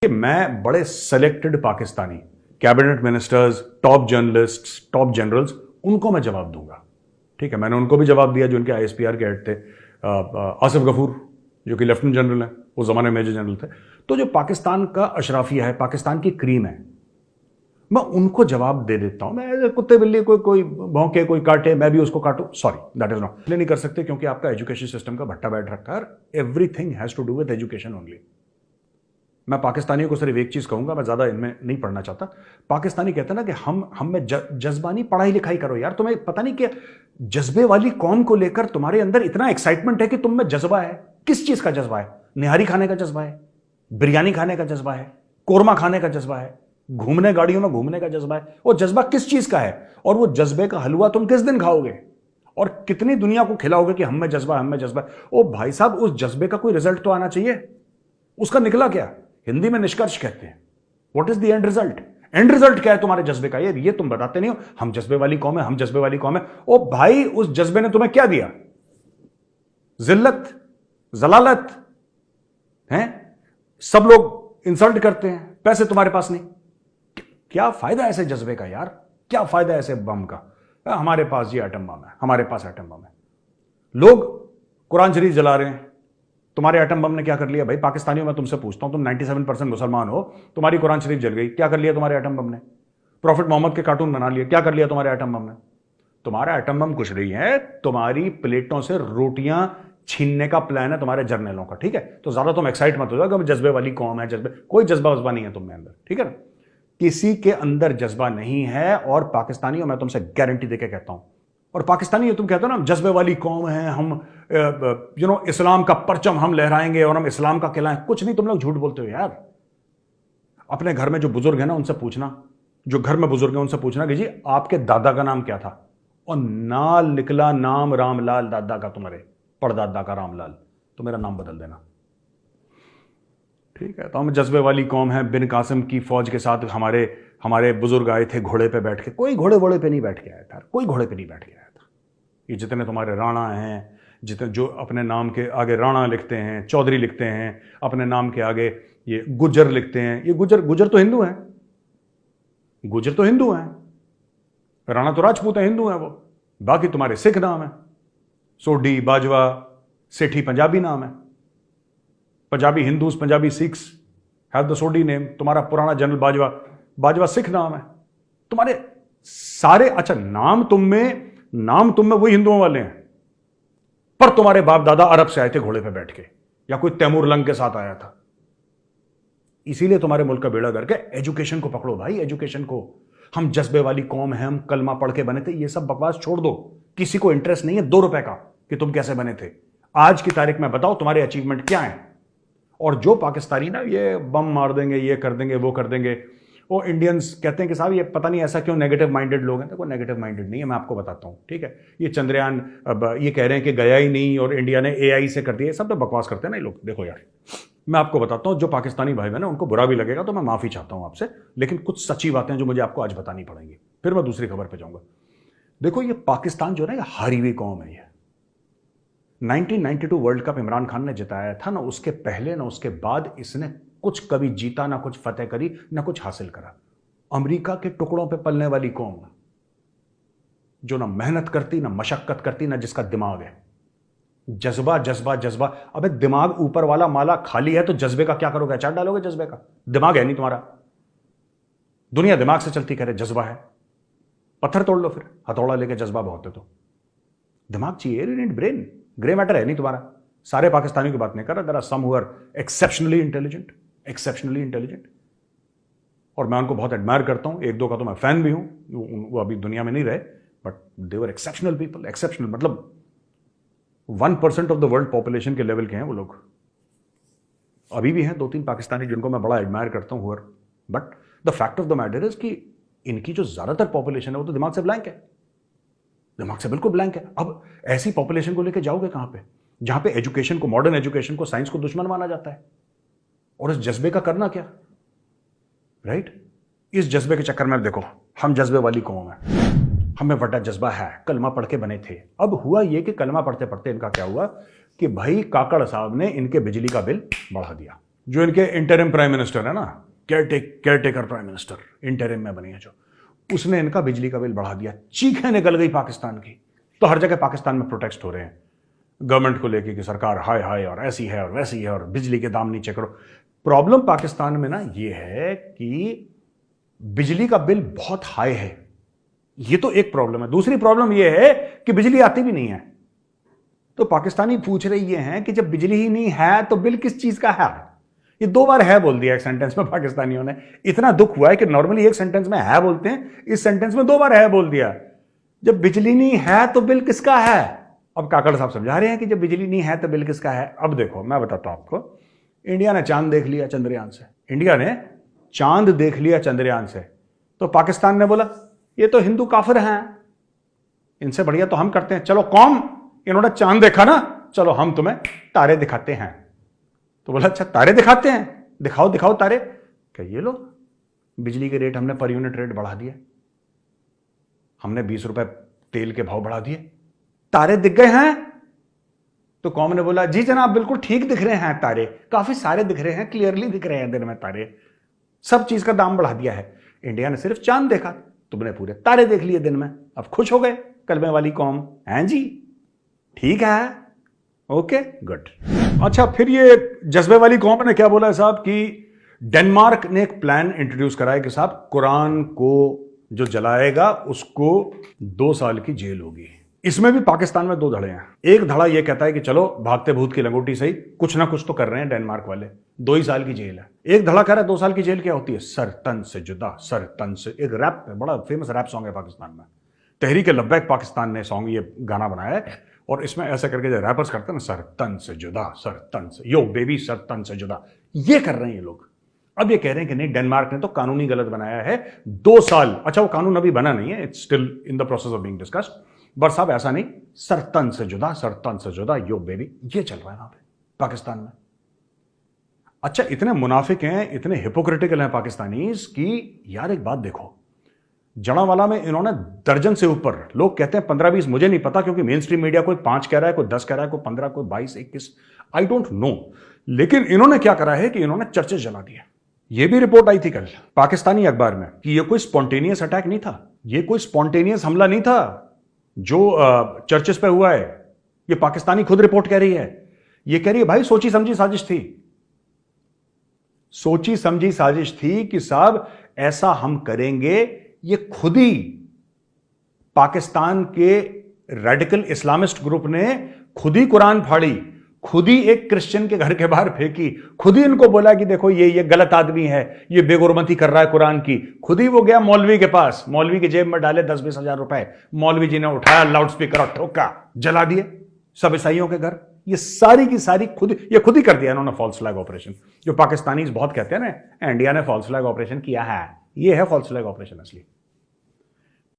कि मैं बड़े selected Pakistani cabinet ministers, top journalists, top generals, उनको मैं जवाब दूंगा। ठीक है, मैंने उनको भी जवाब दिया जो उनके आईएसपीआर के हेड थे, आसिफ गफूर जो कि लेफ्टिनेंट जनरल है, उस जमाने में मेजर जनरल थे। तो जो पाकिस्तान का अशराफिया है, पाकिस्तान की क्रीम है, मैं उनको जवाब दे देता हूं। मैं कुत्ते बिल्ली कोई भौंके, कोई काटे, मैं भी उसको काटूं, सॉरी दैट इज नॉट। इसलिए नहीं कर सकते क्योंकि आपका एजुकेशन सिस्टम का भट्टा बैठ रखा है। Everything has to do with education only. मैं पाकिस्तानियों को सिर्फ एक चीज कहूंगा, मैं ज्यादा इनमें नहीं पढ़ना चाहता। पाकिस्तानी कहते हैं ना कि हम में जज्बानी पढ़ाई लिखाई करो यार। तुम्हें पता नहीं कि जज्बे वाली कौम को लेकर तुम्हारे अंदर इतना एक्साइटमेंट है कि तुम में जज्बा है। किस चीज का जज्बा है? निहारी खाने का जज्बा है, बिरयानी खाने का जज्बा है, कोरमा खाने का जज्बा है, घूमने गाड़ियों में घूमने का जज्बा है। वो जज्बा किस चीज का है? और वो जज्बे का हलवा तुम किस दिन खाओगे और कितनी दुनिया को खिलाओगे कि हम में जज्बा, हम में जज्बा। ओ भाई साहब, उस जज्बे का कोई रिजल्ट तो आना चाहिए। उसका निकला क्या? हिंदी में निष्कर्ष कहते हैं। What is the end result? And result क्या है तुम्हारे जज्बे का? ये तुम बताते नहीं हो। हम जज्बे वाली कौम है, हम जज्बे वाली कौम है। ओ भाई, उस जज्बे ने तुम्हें क्या दिया? जिल्लत, जलालत है। सब लोग इंसल्ट करते हैं, पैसे तुम्हारे पास नहीं। क्या फायदा ऐसे जज्बे का यार? क्या फायदा ऐसे बम का? हमारे पास ये एटम बम है, हमारे पास एटम बम है। लोग कुरान शरीफ जला रहे हैं। तुम्हारे एटम बम ने क्या कर लिया भाई? पाकिस्तानियों में तुमसे पूछता हूं, तुम 97% मुसलमान हो, तुम्हारी कुरान शरीफ जल गई, क्या कर लिया तुम्हारे एटम बम ने? प्रॉफिट मोहम्मद के कार्टून बना लिए, क्या कर लिया तुम्हारे एटम बम ने? तुम्हारा एटम बम कुछ नहीं है, तुम्हारी प्लेटों से रोटियां छीनने का प्लान है तुम्हारे जर्नलों का। ठीक है, तो ज्यादा तुम एक्साइट मत हो जाओ कि जज्बे वाली कौम है। जज्बे, कोई जज्बा वज्बा नहीं है तुम में अंदर। ठीक है ना? किसी के अंदर जज्बा नहीं है। और पाकिस्तानियों, मैं तुमसे गारंटी देके कहता हूं, और पाकिस्तानी ये तुम कहते हो ना जज्बे वाली कौम है, हम इस्लाम का परचम हम लहराएंगे और हम इस्लाम का खिलाएं, कुछ नहीं। तुम लोग झूठ बोलते हो यार। अपने घर में जो बुजुर्ग है ना उनसे पूछना, जो घर में बुजुर्ग है उनसे पूछना कि जी आपके दादा का नाम क्या था, और नाल निकला नाम रामलाल दादा का, तुम्हारे परदादा का रामलाल, तो मेरा नाम बदल देना। ठीक है, तो हम जज्बे वाली कौम है। बिन कासिम की फौज के साथ हमारे बुजुर्ग आए थे घोड़े पे बैठ के। कोई घोड़े पे नहीं बैठ के आया था, कोई घोड़े पे नहीं बैठ के आया था। ये जितने तुम्हारे राणा हैं, जितने जो अपने नाम के आगे राणा लिखते हैं, चौधरी लिखते हैं, अपने नाम के आगे ये गुजर लिखते हैं, ये गुजर तो हिंदू हैं, गुजर तो हिंदू हैं। राणा तो राजपूत है, हिंदू हैं वो। बाकी तुम्हारे सिख नाम है, सोढ़ी, बाजवा, सेठी पंजाबी नाम है। Punjabi Hindus, Punjabi Sikhs have the Sodhi name. तुम्हारा पुराना जनरल बाजवा सिख नाम है। तुम्हारे सारे, अच्छा नाम तुम में वही हिंदुओं वाले हैं, पर तुम्हारे बाप दादा अरब से आए थे घोड़े पे बैठ के, या कोई तैमूर लंग के साथ आया था। इसीलिए तुम्हारे मुल्क का बेड़ा गर्क है। एजुकेशन को पकड़ो भाई, एजुकेशन को। हम जज्बे वाली कौम है, हम कलमा पढ़ के बने थे, ये सब बकवास छोड़ दो। किसी को इंटरेस्ट नहीं है 2 रुपए का कि तुम कैसे बने थे। आज की तारीख में बताओ तुम्हारे अचीवमेंट क्या है। और जो पाकिस्तानी ना ये बम मार देंगे, ये कर देंगे, वो कर देंगे, वो इंडियंस कहते हैं कि साहब ये पता नहीं ऐसा क्यों नेगेटिव माइंडेड लोग हैं। देखो नेगेटिव माइंडेड नहीं है, मैं आपको बताता हूं। ठीक है, ये चंद्रयान अब ये कह रहे हैं कि गया ही नहीं और इंडिया ने एआई से कर दिया, सब तो बकवास करते हैं ना ये लोग। देखो यार, मैं आपको बताता हूं, जो पाकिस्तानी भाई बहन है उनको बुरा भी लगेगा तो मैं माफी चाहता हूं आपसे, लेकिन कुछ सच्ची बातें जो मुझे आपको आज बतानी पड़ेंगी, फिर मैं दूसरी खबर पर जाऊंगा। देखो ये पाकिस्तान जो है ना, हारी हुई कौम है। ये 1992 वर्ल्ड कप इमरान खान ने जिताया था ना, उसके पहले ना उसके बाद इसने कुछ कभी जीता ना, कुछ फतेह करी ना, कुछ हासिल करा। अमेरिका के टुकड़ों पे पलने वाली कौम, जो ना मेहनत करती, ना मशक्कत करती, ना जिसका दिमाग है। जज्बा जज्बा जज्बा। अबे दिमाग ऊपर वाला माला खाली है तो जज्बे का क्या करोगे? अचार डालोगे जज्बे का? दिमाग है नहीं तुम्हारा। दुनिया दिमाग से चलती, कह रहे जज्बा है। पत्थर तोड़ लो फिर, हथौड़ा लेके। जज्बा बहुत है तो दिमाग चाहिए, you need brain. Grey matter है नहीं तुम्हारा। सारे पाकिस्तानियों की बात नहीं कर रहा, there are some who are exceptionally intelligent, और मैं उनको बहुत एडमायर करता हूं। 1-2 का तो मैं फैन भी हूं, वो अभी दुनिया में नहीं रहे, but they were exceptional people. Exceptional मतलब 1% ऑफ द वर्ल्ड पॉपुलेशन के लेवल के हैं वो लोग। अभी भी हैं 2-3 पाकिस्तानी जिनको मैं बड़ा एडमायर करता हूं, but the fact of the matter is कि इनकी जो ज्यादातर पॉपुलेशन है वो तो दिमाग से ब्लैंक है, दिमाग से बिल्कुल ब्लैंक है। अब ऐसी पॉपुलेशन को लेकर जाओगे कहां पे, जहां पे एजुकेशन को, मॉडर्न एजुकेशन को, साइंस को दुश्मन माना जाता है। और इस जज्बे का करना क्या, राइट? इस जज्बे के चक्कर में देखो, हम जज्बे वाली कौम है, हमें बड़ा जज्बा है, कलमा पढ़ के बने थे। अब हुआ यह कि कलमा पढ़ते पढ़ते इनका क्या हुआ कि भाई काकड़ साहब ने इनके बिजली का बिल बढ़ा दिया। जो इनके इंटरिम प्राइम मिनिस्टर है ना, केयरटेकर प्राइम मिनिस्टर इंटरिम में बनी है जो, उसने इनका बिजली का बिल बढ़ा दिया। चीखें निकल गई पाकिस्तान की। तो हर जगह पाकिस्तान में प्रोटेस्ट हो रहे हैं गवर्नमेंट को लेके कि सरकार हाय हाय और ऐसी है और वैसी है और बिजली के दाम नीचे करो। प्रॉब्लम पाकिस्तान में ना ये है कि बिजली का बिल बहुत हाई है, ये तो एक प्रॉब्लम है। दूसरी प्रॉब्लम ये है कि बिजली आती भी नहीं है। तो पाकिस्तानी पूछ रहे ये हैं कि जब बिजली ही नहीं है तो बिल किस चीज का है। ये 2 बार है बोल दिया एक सेंटेंस में पाकिस्तानियों ने। इतना दुख हुआ है कि नॉर्मली एक सेंटेंस में है बोलते हैं, इस सेंटेंस में 2 बार है बोल दिया। जब बिजली नहीं है तो बिल किसका है। अब काकड़ साहब समझा रहे हैं कि जब बिजली नहीं है तो बिल किसका है। अब देखो मैं बताता हूं आपको, इंडिया ने चांद देख लिया चंद्रयान से, इंडिया ने चांद देख लिया चंद्रयान से, तो पाकिस्तान ने बोला ये तो हिंदू काफिर हैं, इनसे बढ़िया तो हम करते हैं। चलो कौम, इन्होंने चांद देखा ना, चलो हम तुम्हें तारे दिखाते हैं। तो बोला अच्छा तारे दिखाते हैं, दिखाओ दिखाओ तारे। क्या ये लो बिजली के रेट हमने पर यूनिट रेट बढ़ा दिए, हमने 20 रुपए तेल के भाव बढ़ा दिए, तारे दिख गए हैं। तो कौम ने बोला जी जनाब बिल्कुल ठीक दिख रहे हैं तारे, काफी सारे दिख रहे हैं, क्लियरली दिख रहे हैं दिन में तारे, सब चीज का दाम बढ़ा दिया है। इंडिया ने सिर्फ चांद देखा, तुमने पूरे तारे देख लिए दिन में, अब खुश हो गए कलमे वाली कौम, हैं जी, ठीक है, ओके गुड। अच्छा फिर ये जज्बे वाली कौम ने क्या बोला है साहब कि डेनमार्क ने एक प्लान इंट्रोड्यूस करा है कि साहब कुरान को जो जलाएगा उसको 2 साल की जेल होगी। इसमें भी पाकिस्तान में 2 धड़े हैं। एक धड़ा यह कहता है कि चलो भागते भूत की लंगोटी सही, कुछ ना कुछ तो कर रहे हैं डेनमार्क वाले, 2 ही साल की जेल है। एक धड़ा कह रहा है 2 साल की जेल क्या होती है, सर तन से जुदा, सर तन से। एक रैप है, बड़ा फेमस रैप सॉन्ग है पाकिस्तान में, तहरीक लब्बैक पाकिस्तान ने सॉन्ग ये गाना बनाया है, और इसमें ऐसा करके जो रैपर्स करते हैं ना, सर तन से जुदा, सर तन से, यो बेबी सर तन से जुदा, ये कर रहे हैं ये लोग। अब ये कह रहे हैं कि नहीं डेनमार्क ने तो कानूनी गलत बनाया है, 2 साल। अच्छा वो कानून अभी बना नहीं है, it's still in the process of being discussed, but साहब ऐसा नहीं, सरतन से जुदा, सरतन से जुदा, यो बेबी, ये चल रहा है वहां पे पाकिस्तान में। अच्छा इतने मुनाफिक हैं, इतने हिपोक्रिटिकल हैं पाकिस्तानीज कि यार एक बात देखो, जड़ावाला में इन्होंने दर्जन से ऊपर, लोग कहते हैं 15-20, मुझे नहीं पता क्योंकि मेन स्ट्रीम मीडिया कोई 5 कह रहा है, कोई 10 कह रहा है, कोई 15, कोई 22, 21, आई डोंट नो, लेकिन इन्होंने क्या करा है कि इन्होंने चर्चेस जला दिए। यह भी रिपोर्ट आई थी कल पाकिस्तानी अखबार में कि यह कोई स्पॉन्टेनियस अटैक नहीं था, यह कोई स्पॉन्टेनियस हमला नहीं था जो चर्चेस पे हुआ है। यह पाकिस्तानी खुद रिपोर्ट कह रही है, यह कह रही है भाई सोची समझी साजिश थी, सोची समझी साजिश थी कि साहब ऐसा हम करेंगे। ये खुद ही पाकिस्तान के रेडिकल इस्लामिस्ट ग्रुप ने खुद ही कुरान फाड़ी, खुद ही एक क्रिश्चियन के घर के बाहर फेंकी, खुद ही इनको बोला कि देखो ये गलत आदमी है, ये बेगुरमती कर रहा है कुरान की। खुद ही वो गया मौलवी के पास, मौलवी की जेब में डाले 10-20 हजार रुपए, मौलवी जी ने उठाया लाउड स्पीकर और ठोका, जला दिए सब ईसाइयों के घर। ये सारी की सारी खुद ही कर दिया इन्होंने फॉल्स फ्लैग ऑपरेशन, जो पाकिस्तानीज बहुत कहते हैं ना इंडिया ने फॉल्स फ्लैग ऑपरेशन किया है, ये है फॉल्स फ्लैग ऑपरेशन असली।